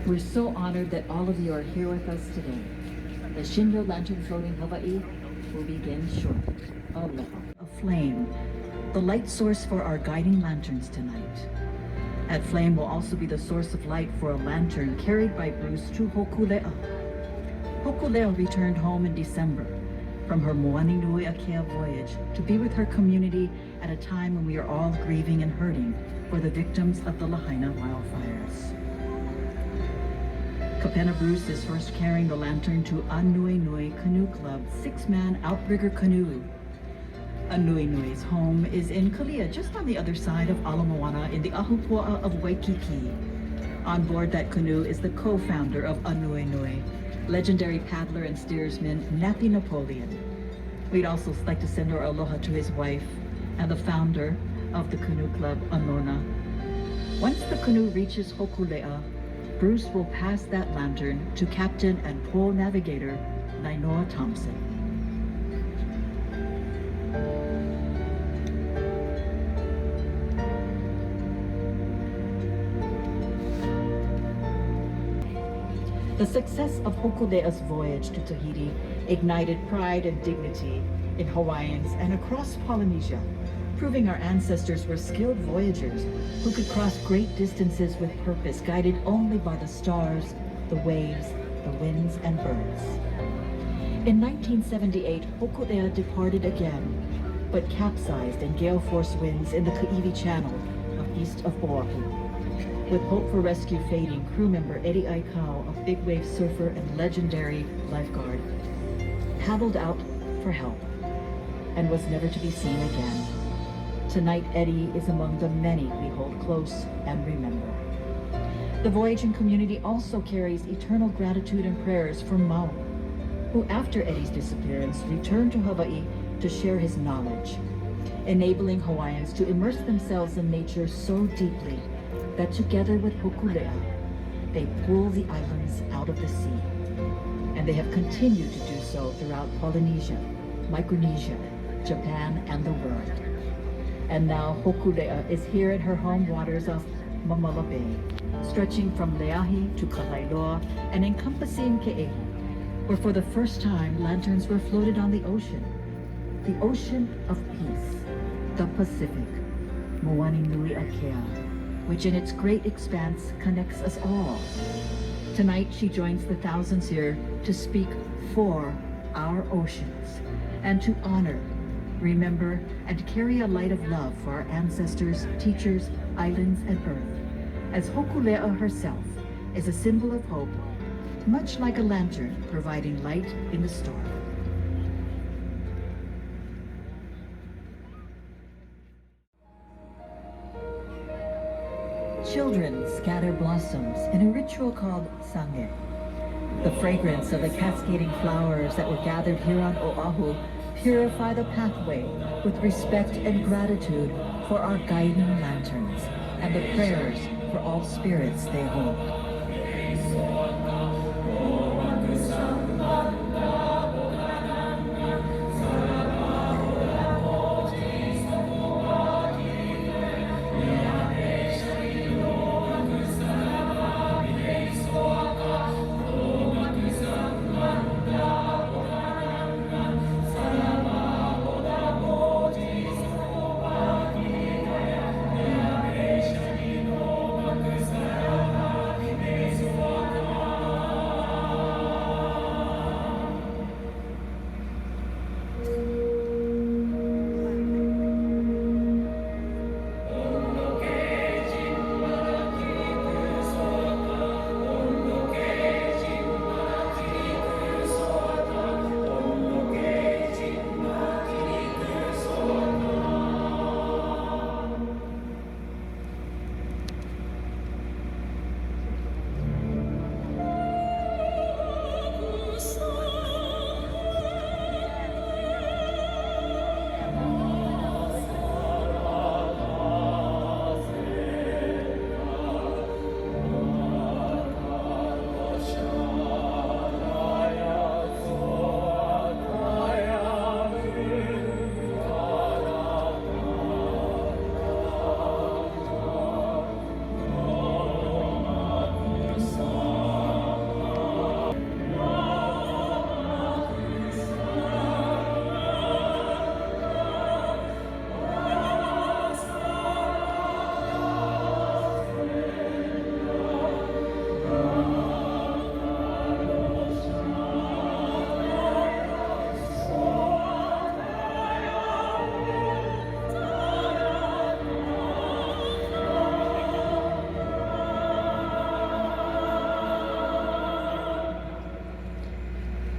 We're so honored that all of you are here with us today. The Shinnyo Lantern Floating Hawai'i will begin shortly. Aloha. A flame, the light source for our guiding lanterns tonight. That flame will also be the source of light for a lantern carried by Bruce to Hokulea. Hokulea returned home in December from her Moani Nui Akea voyage to be with her community at a time when we are all grieving and hurting for the victims of the Lahaina wildfires. Kapena Bruce is first carrying the lantern to Anui Nui Canoe Club 6-man outrigger canoe. Anui Nui's home is in Kalia, just on the other side of Ala Moana in the Ahupua'a of Waikiki. On board that canoe is the co-founder of Anui Nui, legendary paddler and steersman Nappy Napoleon. We'd also like to send our aloha to his wife and the founder of the canoe club, Anona. Once the canoe reaches Hokulea, Bruce will pass that lantern to Captain and pole navigator Nainoa Thompson. The success of Hokulea's voyage to Tahiti ignited pride and dignity in Hawaiians and across Polynesia, proving our ancestors were skilled voyagers who could cross great distances with purpose, guided only by the stars, the waves, the winds, and birds. In 1978, Hokulea departed again, but capsized in gale force winds in the Kaiwi Channel east of Oahu. With hope for rescue fading, crew member Eddie Aikau, a big wave surfer and legendary lifeguard, paddled out for help and was never to be seen again. Tonight, Eddie is among the many we hold close and remember. The voyaging community also carries eternal gratitude and prayers for Mau, who after Eddie's disappearance returned to Hawaii to share his knowledge, enabling Hawaiians to immerse themselves in nature so deeply that together with Hokulea, they pull the islands out of the sea. And they have continued to do so throughout Polynesia, Micronesia, Japan, and the world. And now Hokulea is here in her home waters of Mamala Bay, stretching from Leahi to Kalailoa and encompassing Ke'ehi, where for the first time lanterns were floated on the ocean of peace, the Pacific, Moani Nui Akea, which in its great expanse connects us all. Tonight she joins the thousands here to speak for our oceans and to honor, remember, and carry a light of love for our ancestors, teachers, islands, and earth, as Hokulea herself is a symbol of hope, much like a lantern providing light in the storm. Children scatter blossoms in a ritual called sange. The fragrance of the cascading flowers that were gathered here on Oahu purify the pathway with respect and gratitude for our guiding lanterns and the prayers for all spirits they hold.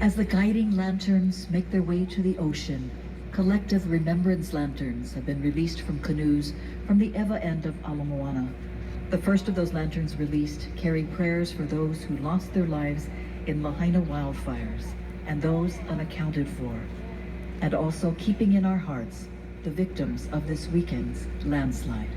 As the guiding lanterns make their way to the ocean, collective remembrance lanterns have been released from canoes from the Ewa end of Ala Moana. The first of those lanterns released carry prayers for those who lost their lives in Lahaina wildfires and those unaccounted for, and also keeping in our hearts the victims of this weekend's landslide.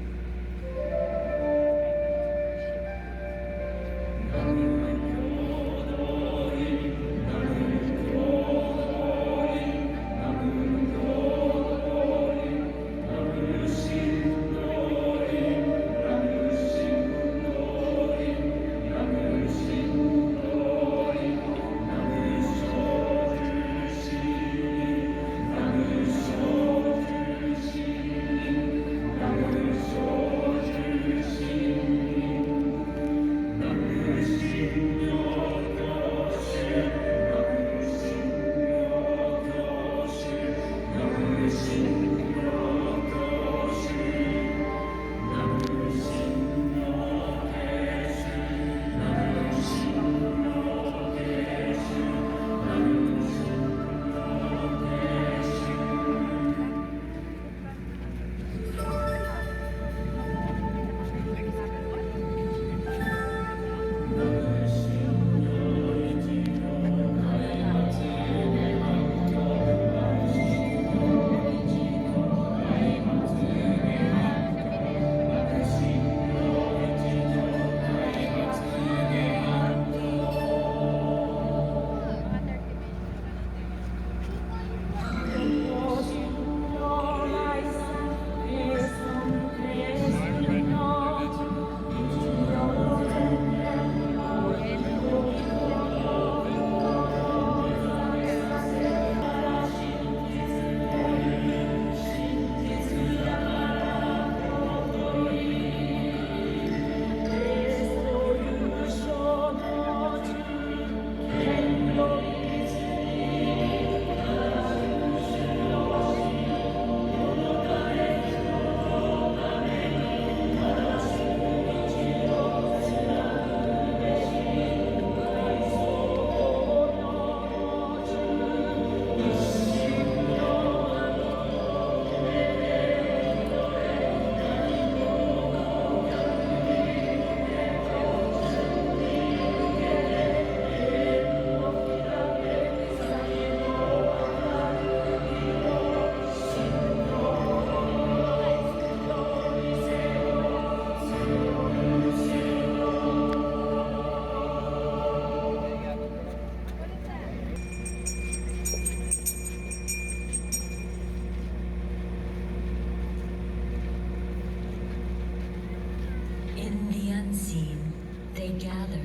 In the unseen, they gather,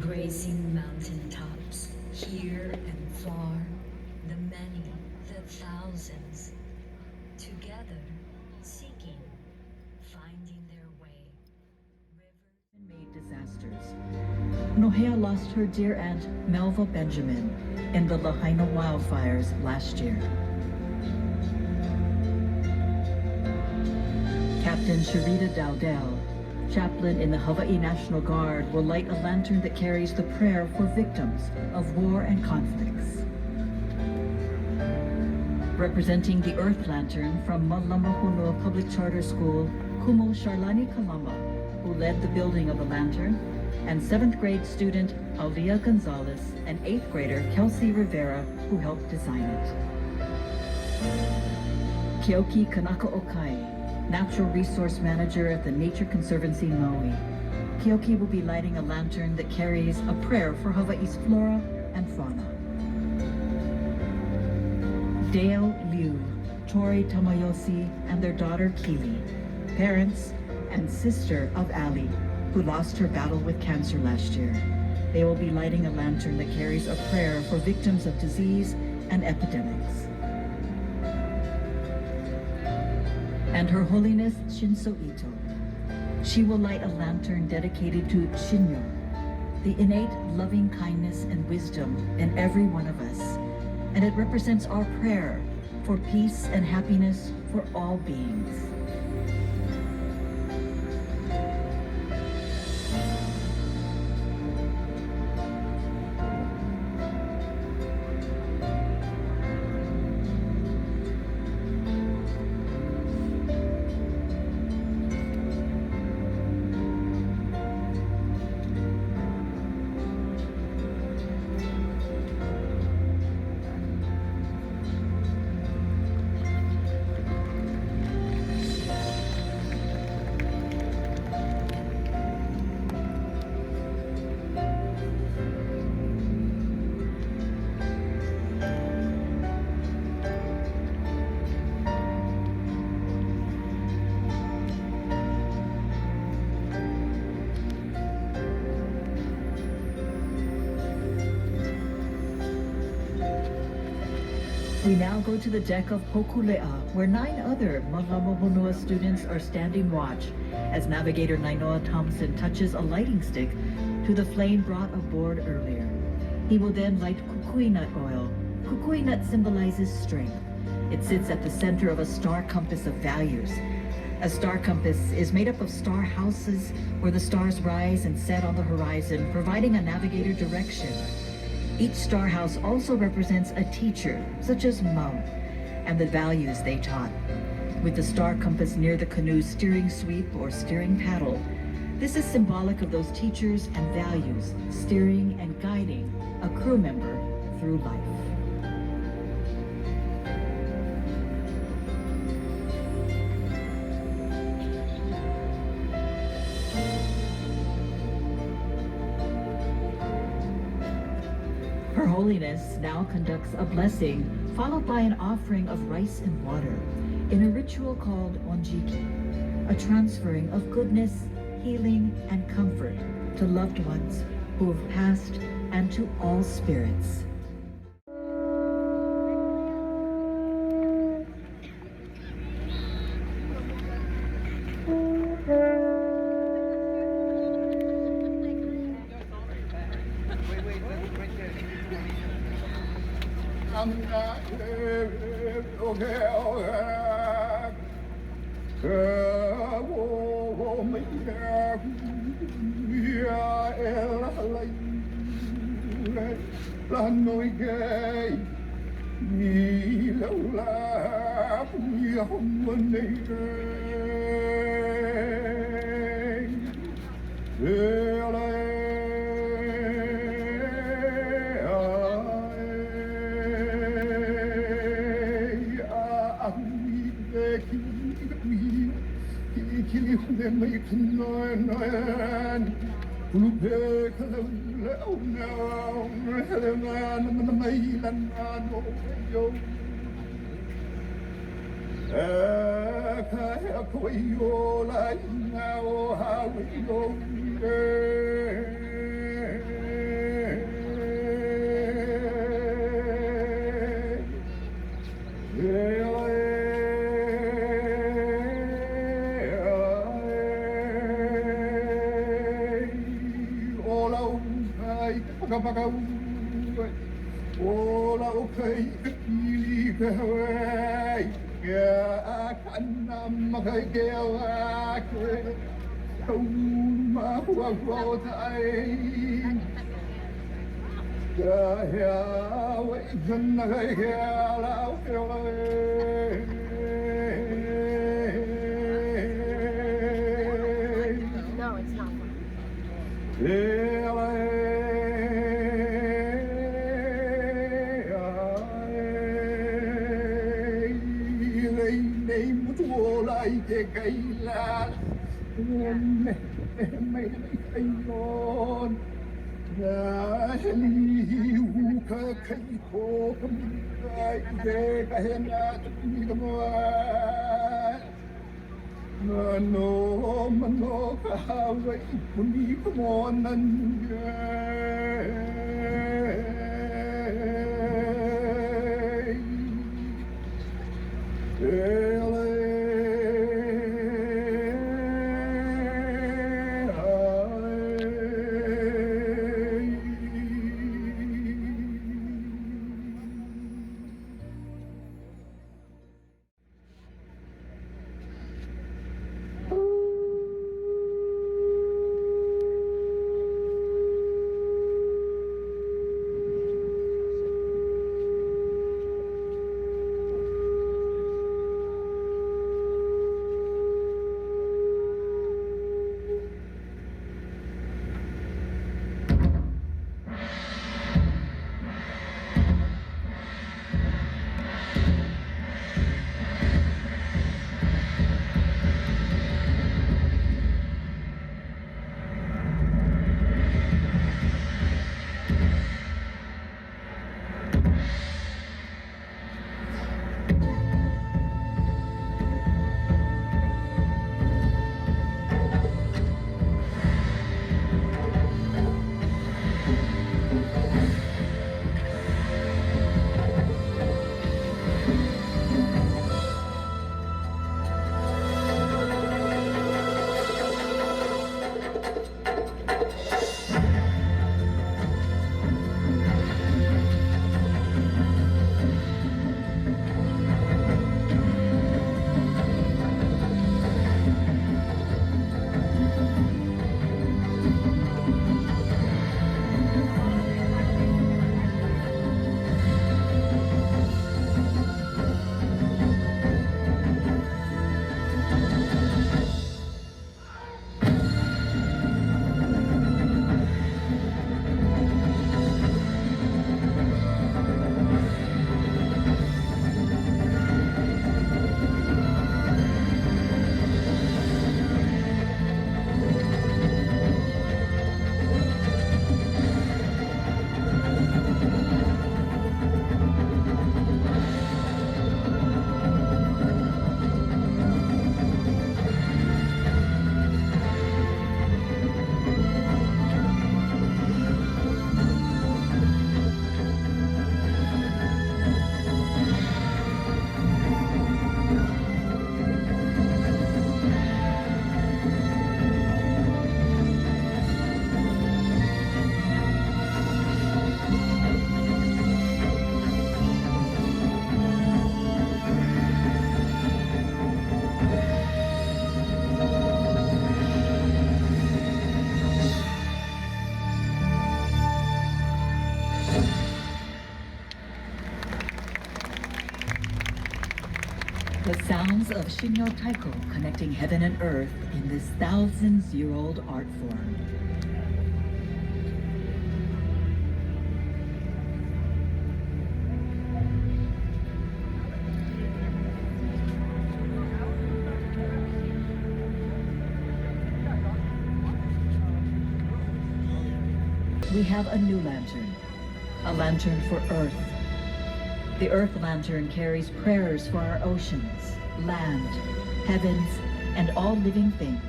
grazing mountaintops, here and far, the many, the thousands, together, seeking, finding their way. Made disasters. Nohea lost her dear aunt Melva Benjamin in the Lahaina wildfires last year. Captain Sharita Dowdell, chaplain in the Hawai'i National Guard, will light a lantern that carries the prayer for victims of war and conflicts. Representing the Earth Lantern from Malamahono Public Charter School, Kumo Sharlani Kalama, who led the building of the lantern, and 7th grade student Alia Gonzalez and 8th grader Kelsey Rivera, who helped design it. Keoki Kanaka Okai, Natural Resource Manager at the Nature Conservancy Maui. Keoki will be lighting a lantern that carries a prayer for Hawaii's flora and fauna. Dale Liu, Tori Tamayoshi, and their daughter Keely, parents and sister of Ali, who lost her battle with cancer last year. They will be lighting a lantern that carries a prayer for victims of disease and epidemics. And Her Holiness Shinso Ito. She will light a lantern dedicated to Shinnyo, the innate loving kindness and wisdom in every one of us. And it represents our prayer for peace and happiness for all beings. We now go to the deck of Hokulea, where 9 other Mahamohonua students are standing watch as Navigator Nainoa Thompson touches a lighting stick to the flame brought aboard earlier. He will then light kukui nut oil. Kukui nut symbolizes strength. It sits at the center of a star compass of values. A star compass is made up of star houses where the stars rise and set on the horizon, providing a navigator direction. Each star house also represents a teacher, such as Mom, and the values they taught. With the star compass near the canoe's steering sweep or steering paddle, this is symbolic of those teachers and values, steering and guiding a crew member through life. Her Holiness now conducts a blessing, followed by an offering of rice and water, in a ritual called onjiki, a transferring of goodness, healing, and comfort to loved ones who have passed and to all spirits. No, it's not. The sounds of Shinnyo Taiko connecting heaven and earth in this thousands-year-old art form. We have a new lantern, a lantern for Earth. The Earth Lantern carries prayers for our oceans, land, heavens, and all living things.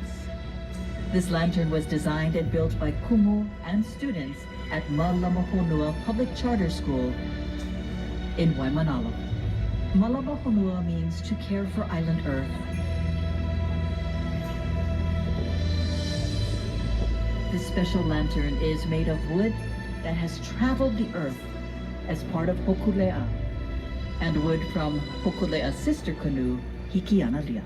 This lantern was designed and built by kumu and students at Malamahonua Public Charter School in Waimanalo. Malamahonua means to care for island Earth. This special lantern is made of wood that has traveled the earth as part of Hokulea, and wood from Hokulea's sister canoe, Hikianalia.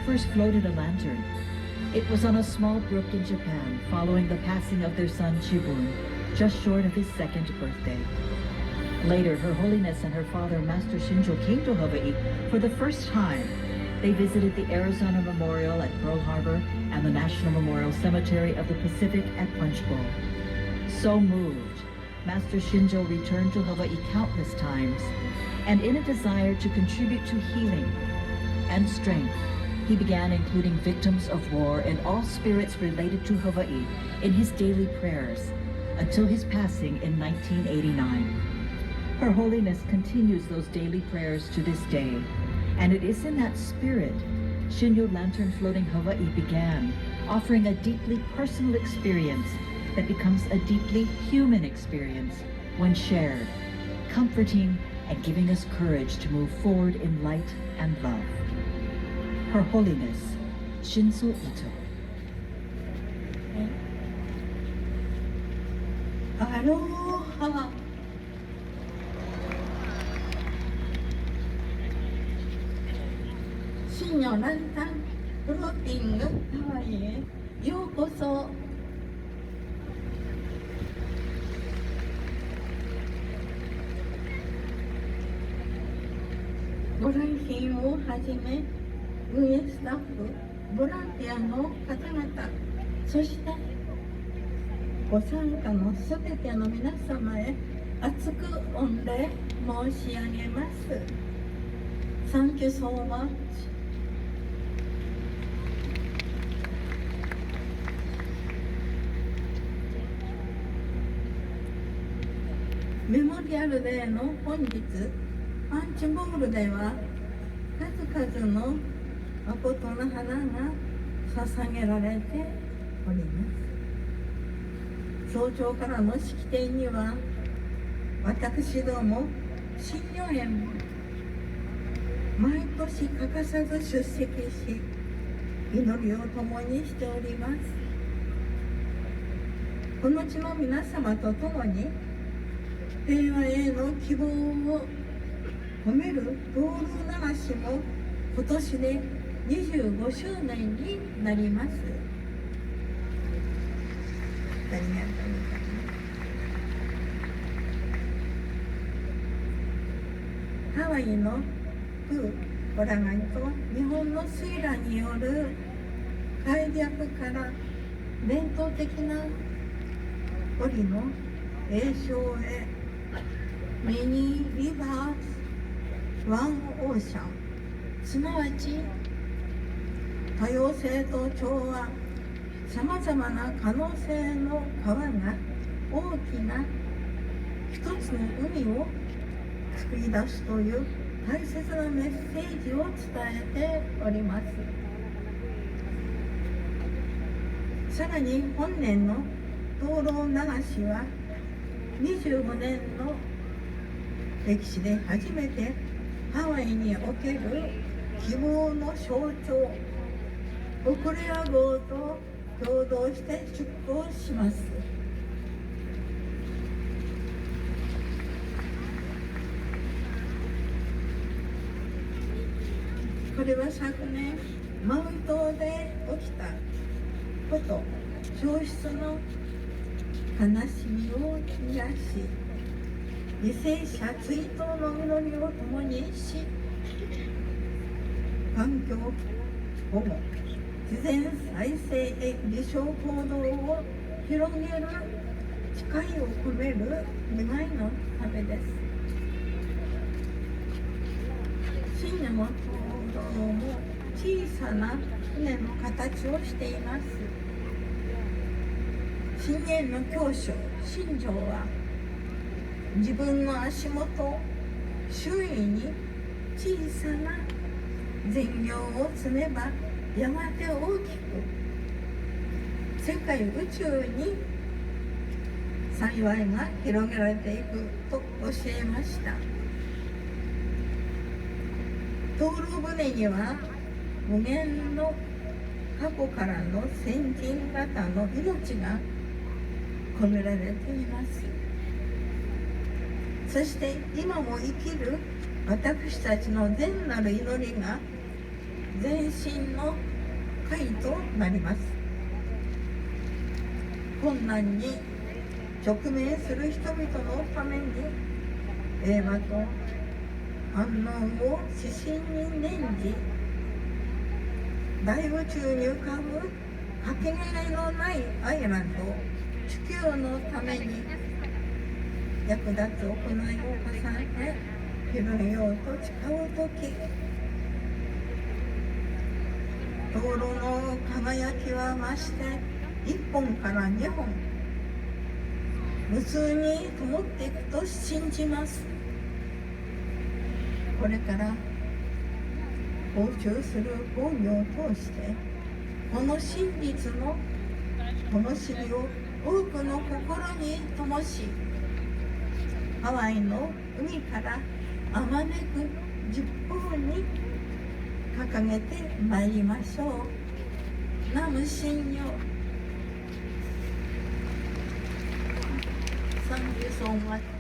First floated a lantern. It was on a small brook in Japan following the passing of their son Shibun, just short of his 2nd birthday. Later, Her Holiness and her father, Master Shinjo, came to Hawaii for the first time. They visited the Arizona Memorial at Pearl Harbor and the National Memorial Cemetery of the Pacific at Punchbowl. So moved, Master Shinjo returned to Hawaii countless times, and in a desire to contribute to healing and strength, he began including victims of war and all spirits related to Hawaii in his daily prayers until his passing in 1989. Her Holiness continues those daily prayers to this day, and it is in that spirit Shinnyo Lantern Floating Hawaii began, offering a deeply personal experience that becomes a deeply human experience when shared, comforting and giving us courage to move forward in light and love. Her Holiness, Shinzo Ito. Aloha. Shinnyo Lantern Floating Hawaii へようこそ。ご来賓をはじめ運営スタッフ、ボランティアの方々、そしてご参加のすべての皆様へ厚く御礼申し上げます。Thank you so much. メモリアルデーの本日、パンチボールでは数々の誠の花が捧げられております。早朝からの式典には私ども新如園も毎年欠かさず出席し、祈りを共にしております。この地の皆様と共に平和への希望を込めるドール流しも今年で25周年になります。ありがとうございます。ハワイの風、オラガイと日本の水羅による開略から伝統的な織の栄唱へ、ミニリバースワンオーシャン、すなわち多様性と調和、さまざまな可能性の川が大きな一つの海を作り出すという大切なメッセージを伝えております。さらに本年の灯籠流しは25年の歴史で初めてハワイにおける希望の象徴オクレア号と共同して出港します。これは昨年マウイ島で起きたこと消失の悲しみを癒し犠牲者追悼の祈りを共にし環境保護自然再生へ理想行動を広げる誓いを込める願いのためです。深夜の灯籠も小さな船の形をしています。信玄の教書信条は自分の足元周囲に小さな善行を積めばやがて大きく世界宇宙に幸いが広げられていくと教えました。灯籠船には無限の過去からの先人方の命が込められています。そして今も生きる私たちの善なる祈りが全身の会となります。困難に直面する人々のために平和と安穏を指針に念じ大宇宙に浮かぶかけがえのないアイランド地球のために役立つ行いを重ね広げようと誓うとき灯籠の輝きは増して1本から2本無数に灯っていくと信じます。これから訪中する講義を通してこの真実の灯火を多くの心に灯しハワイの海からあまねく十方に掲げてまいりましょう。ナムシンヨ。Thank you so much.